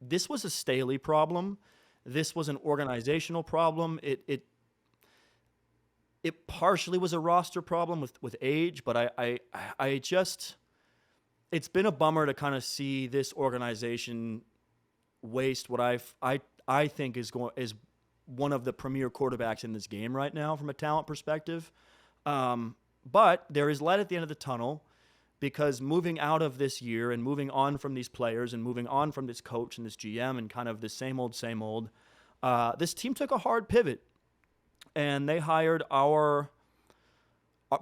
this was a Staley problem. This was an organizational problem. It partially was a roster problem with age, but I just, it's been a bummer to kind of see this organization waste what I think is one of the premier quarterbacks in this game right now from a talent perspective. But there is light at the end of the tunnel, because moving out of this year and moving on from these players and moving on from this coach and this GM and kind of the same old, this team took a hard pivot, and they hired our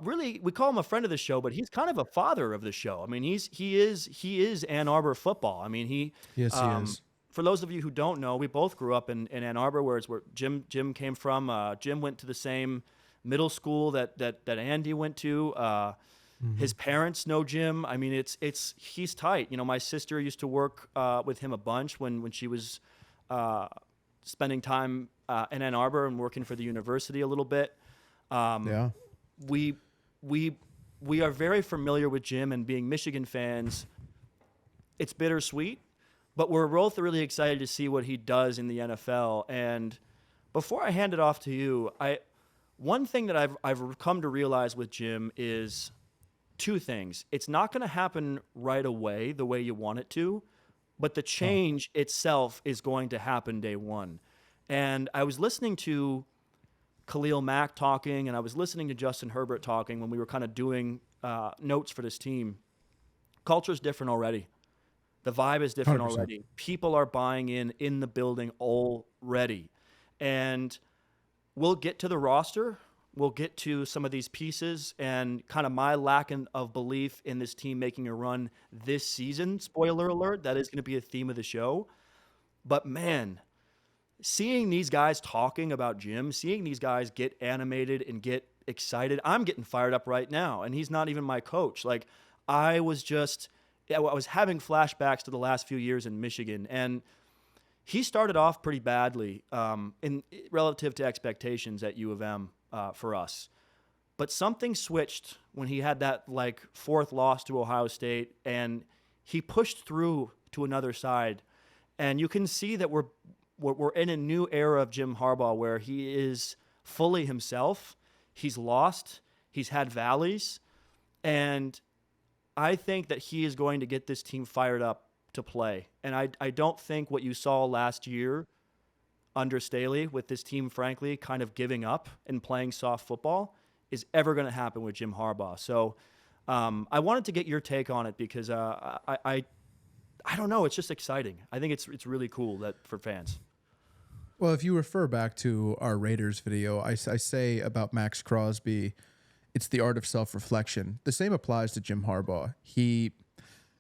really, we call him a friend of the show, but he's kind of a father of the show. I mean, he is Ann Arbor football. I mean, Yes, he is. For those of you who don't know, we both grew up in Ann Arbor, where Jim came from. Jim went to the same middle school that Andy went to. His parents know Jim. I mean, he's tight. You know, my sister used to work with him a bunch when she was spending time in Ann Arbor and working for the university a little bit. Yeah. We are very familiar with Jim, and being Michigan fans, it's bittersweet, but we're both really excited to see what he does in the NFL. And before I hand it off to you, one thing that I've come to realize with Jim is two things. It's not going to happen right away the way you want it to, but the change itself is going to happen day one. And I was listening to Khalil Mack talking, and I was listening to Justin Herbert talking when we were kind of doing notes for this team. Culture's different already. The vibe is different 100%. already. People are buying in the building already. And we'll get to the roster. We'll get to some of these pieces and kind of my lack of belief in this team making a run this season. Spoiler alert, that is going to be a theme of the show. But man, seeing these guys talking about Jim, seeing these guys get animated and get excited, I'm getting fired up right now. And he's not even my coach. Like, I was having flashbacks to the last few years in Michigan, and he started off pretty badly in relative to expectations at U of M for us. But something switched when he had that like fourth loss to Ohio State, and he pushed through to another side. And you can see that we're in a new era of Jim Harbaugh where he is fully himself. He's lost. He's had valleys. And I think that he is going to get this team fired up to play. And I don't think what you saw last year under Staley with this team, frankly, kind of giving up and playing soft football is ever going to happen with Jim Harbaugh. So I wanted to get your take on it because I don't know. It's just exciting. I think it's really cool that for fans. Well, if you refer back to our Raiders video, I say about Max Crosby, it's the art of self-reflection. The same applies to Jim Harbaugh. You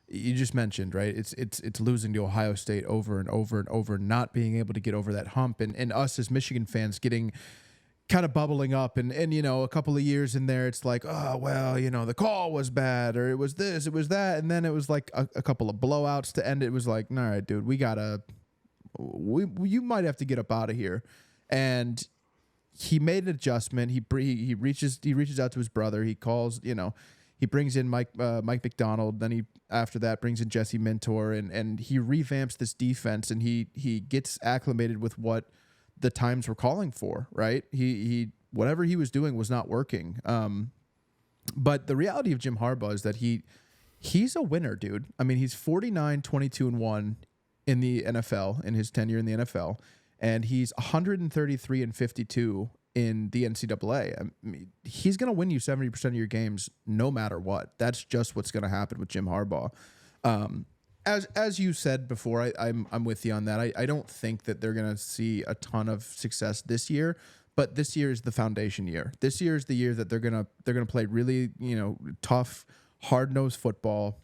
just mentioned, right? It's losing to Ohio State over and over and over, not being able to get over that hump, and us as Michigan fans getting kind of bubbling up, and you know, a couple of years in there, it's like, oh well, you know, the call was bad, or it was this, it was that, and then it was like a couple of blowouts to end it. It was like, all right, dude, you might have to get up out of here, and he made an adjustment. He reaches out to his brother. He calls, you know. He brings in Mike McDonald. Then he, after that, brings in Jesse Mintor, and he revamps this defense, and he gets acclimated with what the times were calling for. Right? He whatever he was doing was not working. But the reality of Jim Harbaugh is that he's a winner, dude. I mean, he's 49, 22-1 in the NFL in his tenure in the NFL, and he's 133-52 in the NCAA. I mean, he's going to win you 70% of your games no matter what. That's just what's going to happen with Jim Harbaugh. As you said before, I'm with you on that. I don't think that they're going to see a ton of success this year, but this year is the foundation year. This year is the year that they're going to play really, you know, tough, hard-nosed football.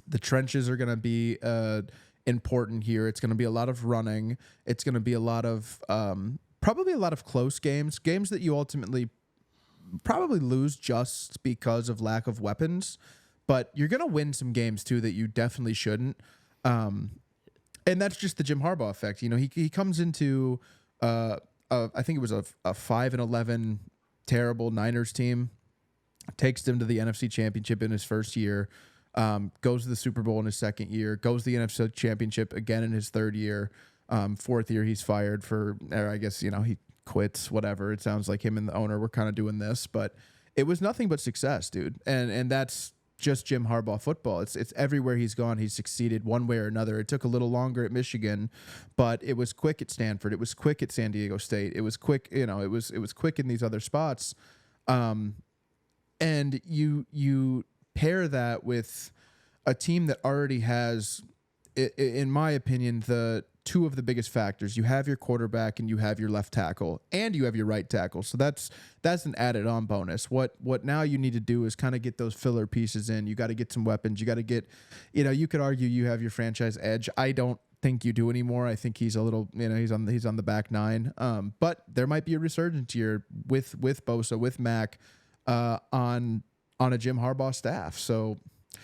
The trenches are going to be important here. It's going to be a lot of running. It's going to be a lot of probably a lot of close games that you ultimately probably lose just because of lack of weapons, but you're going to win some games too that you definitely shouldn't. And that's just the Jim Harbaugh effect. You know, he comes into, I think it was a 5-11 terrible Niners team, takes them to the NFC Championship in his first year. goes to the Super Bowl in his second year, goes to the NFC Championship again in his third year. Fourth year, he's fired or I guess, he quits, whatever. It sounds like him and the owner were kind of doing this, but it was nothing but success, dude. And that's just Jim Harbaugh football. It's everywhere he's gone, he's succeeded one way or another. It took a little longer at Michigan, but it was quick at Stanford. It was quick at San Diego State. It was quick, it was quick in these other spots. And you pair that with a team that already has, in my opinion, the two of the biggest factors. You have your quarterback and you have your left tackle and you have your right tackle. So that's an added on bonus. What now you need to do is kind of get those filler pieces in. You got to get some weapons. You got to get, you could argue you have your franchise edge. I don't think you do anymore. I think he's a little, he's on the back nine. But there might be a resurgence here with Bosa, with Mac, on a Jim Harbaugh staff. So